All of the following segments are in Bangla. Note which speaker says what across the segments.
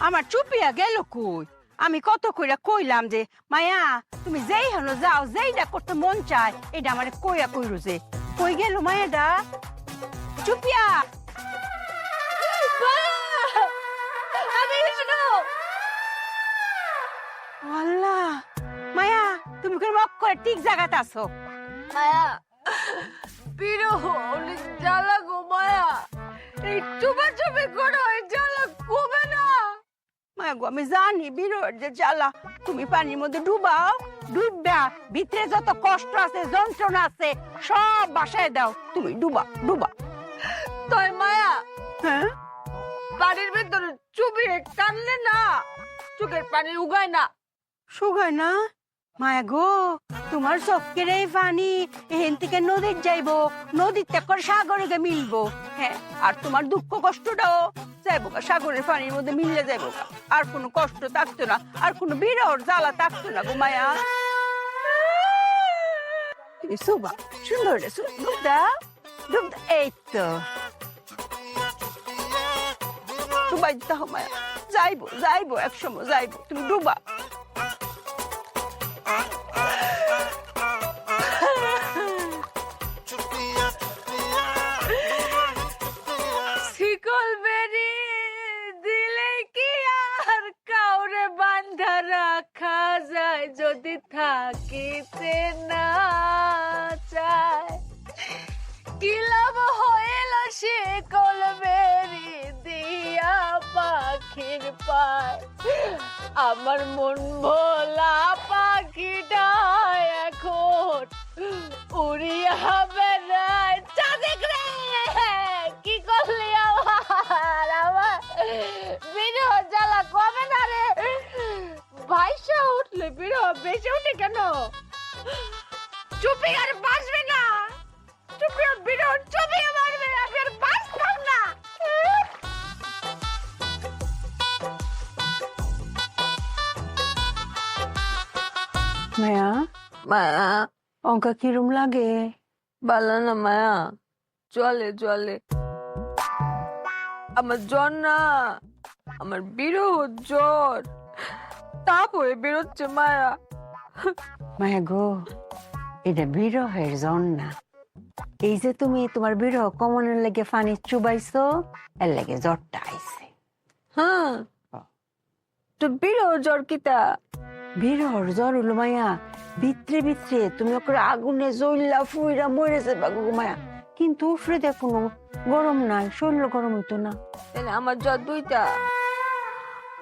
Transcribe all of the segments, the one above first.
Speaker 1: আমার চুপিয়া গেল কই? আমি কত কইরা কইলাম যে মায়া তুমি যেই হলো যাও, যেইটা করতে মন চায় এটা আমার কইয়া কইরো যে, কই গেল মায়াটা? চুপিয়া আল্লাহ, মায়া তুমি কোন মক করে ঠিক জায়গাতে আছো?
Speaker 2: মায়া বিরহ অনেক জ্বালা গো মায়া, এই চুপি করো, এই জ্বালা কমে না।
Speaker 1: মায়া গো আমি জানি বিরোর যে জ্বালা, তুমি পানির মধ্যে ডুবাও, ডুববা ভিতরে যত কষ্ট আছে যন্ত্রণা আছে সব বাসায় দাও, তুমি ডুবা ডুবা।
Speaker 2: তাই মায়া
Speaker 1: হ্যাঁ
Speaker 2: পানির ভেতরে চুপি টানলে না চোখের পানি উগায় না।
Speaker 1: শুগায় না? মায়া গো তোমার চোখের এই পানি এখান থেকে নদীর যাইবো, নদীতে করে সাগরে গিয়ে মিলবো। হ্যাঁ আর তোমার দুঃখ কষ্টটাও যাইবো সাগরের পানির মধ্যে মিললে যাইবো, আর কোনো কষ্ট থাকতো না, আর কোনো বিরহর জ্বালা থাকতো না গো মায়া। সুবা সুন্দর ডুব দাও, ডুব দাও, এই তো ডুবাই দিতে হবে মায়া, যাইবো যাইবো একসময় যাইবো, তুমি ডুবা।
Speaker 2: শিকল বেরি দিলে কি আর কাউরে বান্ধা রাখা যায়, যদি থাকিতে না চায় কি লাভ হইল শিকল বেরি দিয়া পাখির পায়। আমার মন ভোলা পাখিটা এখন উড়িয়া বেড়ায় চাঁদিক রে, কি করলি আমার, আমার বিরহ জ্বালা কমে না রে। ভাইসা উঠলে বিরহ বেশি উঠে কেন? চুপি আর বাঁচবে না, চুপি আর বিরহ চুপি মারবে, আমি আর বাঁচতাম না।
Speaker 1: মায়া
Speaker 2: মায়া
Speaker 1: অঙ্কা কিরম লাগে?
Speaker 2: ভালো না মায়া, চলে চলে। আমার জ্বর না, আমার বিরহ জ্বর, তাপ হয়ে বেরোচ্ছে মায়া।
Speaker 1: মায়া গো এটা বিরহের জন না, এই যে তুমি তোমার বিরহ কমনের লেগে পানি চুবাইছো এর লেগে জ্বরটা আইছে।
Speaker 2: হ্যাঁ তো বিরহ জ্বর কিতা?
Speaker 1: বিরহর জ্বর হলো মায়া ভিতরে ভিতরে তুমি ওকে আগুনে জ্বললা ফুইরা মরে যাবা গো মায়া, কিন্তু উফরে দেখো গরম নাই, শরীর গরম হইতো না।
Speaker 2: তাহলে আমার জ্বর দুইটা,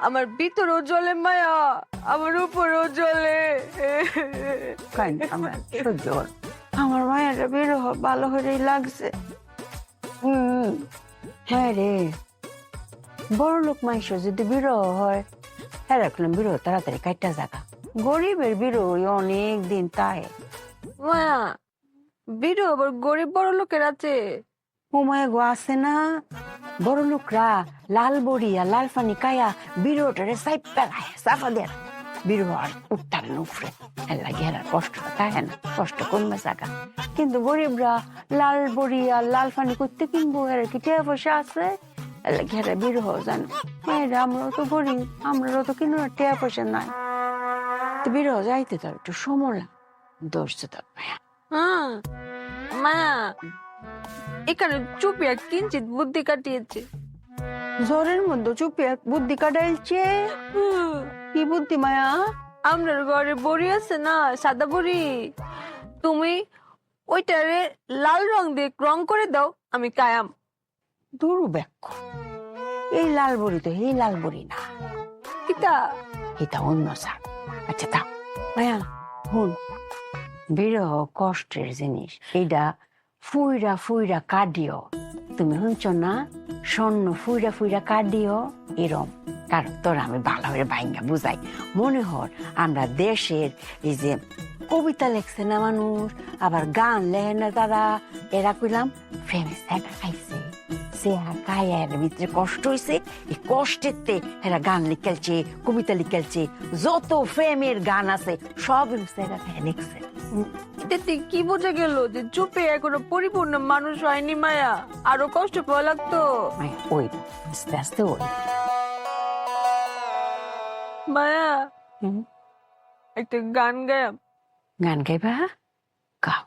Speaker 2: আমার ভিতরও জ্বলে মায়া, আমার উপরও জ্বলে।
Speaker 1: আমরা সহ্য কর, আমার মায়ের বিরহ ভালো হয়েই লাগছে। হ্যাঁ রে, বড় লোক মাইশ যদি বিরহ হয় হ্যাঁ রাখলাম বিরহ তাড়াতাড়ি কাটটা জাগা, গরিবের বিরহ অনেক দিন তাই।
Speaker 2: মায়া বিরহ আবার গরিব বড় লোকের আছে?
Speaker 1: হুমায় গো আছে না, বড় লোকরা লাল বড়ি আর লাল পানি কায়া বিরহটারে সাফা দেয়, বিরহ আর উঠতার নুফরে লাগে আর কষ্টটা থাকে না, কষ্ট কমবে জাগা। কিন্তু গরিবরা লাল বড়ি আর লাল পানি করতে কিনবো, এর কি টাকা পয়সা আছে ঘেরা বিরহ জানো মেয়েরা, আমরাও তো গরিব, আমরাও তো কিনো টাকা পয়সা নাই, তো বিরহ যাইতে তো একটু সময় ধৈর্য থাকবে।
Speaker 2: হ্যাঁ মায়া এখানে চুপিয়া কিঞ্চিত বুদ্ধি কাটিয়েছে।
Speaker 1: জ্বরের মধ্যে চুপিয়া বুদ্ধি কাটাইছে? কি বুদ্ধি মায়া?
Speaker 2: আমরার ঘরে বড়ি আছে না, সাদা বড়ি, তুমি ওইটারে লাল রং দিয়ে রং করে দাও, আমি কায়াম।
Speaker 1: দুর্ভাগ্য, এই লাল বড়ি তো এই লাল বড়ি না,
Speaker 2: কিতা
Speaker 1: এটা অন্য সার। আচ্ছা তা মায়া হুন, বিরহ কষ্টের জিনিস, এইটা ফুইরা ফুইরা কাটিও, তুমি শুনছ না স্বর্ণ ফুইরা ফুইরা কাটিও এরম। কারণ তোরা আমি ভালো করে বাইঙ্গা বুঝাই, মনে হর আমরা দেশের এই যে কবিতা লেখছে না মানুষ, আবার গান লেখে না তারা, এরা কইলাম ফেমাস একটা খাইছে সে কায়ের ভিতরে কষ্ট হয়েছে, এই কষ্টেতে এরা গান লিখেছে, কবিতা লিখেছে, যত ফেমের গান আছে সব লিখছে লিখছে।
Speaker 2: এতে কি বোঝা গেল যে চুপে এখনো পরিপূর্ণ মানুষ হয়নি মায়া, আরো কষ্ট পাওয়া লাগতো।
Speaker 1: মায়া ওই আস্তে আস্তে ওই
Speaker 2: মায়া
Speaker 1: হুম,
Speaker 2: একটা গান গায়াম।
Speaker 1: গান গাইবা? গাও,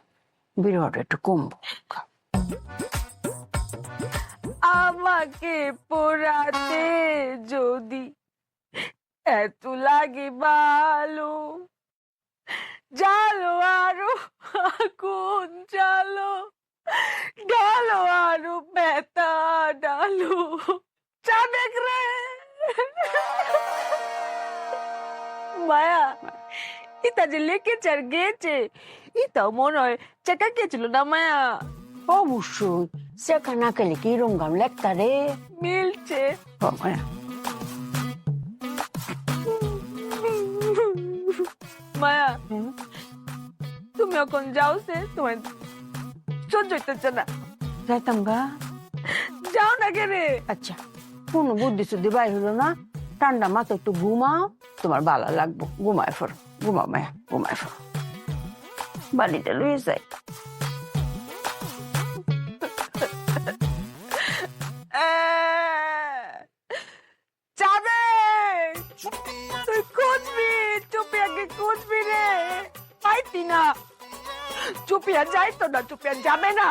Speaker 1: বিরহটা একটু কমবো। গাও।
Speaker 2: আমাকে পোড়াতে যদি এত লাগে ভালো, জালো আরো আগুন জালো, ডালো আরো বেতা ডালো, চাঁদেক রে। মায়া ইতা যে লিখেছে আর গেয়েছে, ইতাও মনে হয় চেকা গেছিল না মায়া?
Speaker 1: অবশ্যই সেকা না খেলে কি রঙ্গাম লেখতা রে।
Speaker 2: মিলছে।
Speaker 1: ও মায়া
Speaker 2: মায়া
Speaker 1: হুম,
Speaker 2: তুমি এখন যাও, সে তোমার সহ্য হইতেছে না,
Speaker 1: যাইতাম গা।
Speaker 2: যাও না কেরে।
Speaker 1: আচ্ছা কোনো বুদ্ধি শুদ্ধি বাইর হলো না, ঠান্ডা মাথা একটু ঘুমাও, তোমার ভালো লাগবো। ঘুমায় ফেরো, ঘুমাও মায়া, ঘুমায় ফেরো। বাড়িটা লুয়ে যাই।
Speaker 2: যাবে তুই খুঁজবি, চুপিয়াকে খুঁজবি রে, পাইতি না। চুপিয়া যাইতো না, চুপিয়া যাবে না।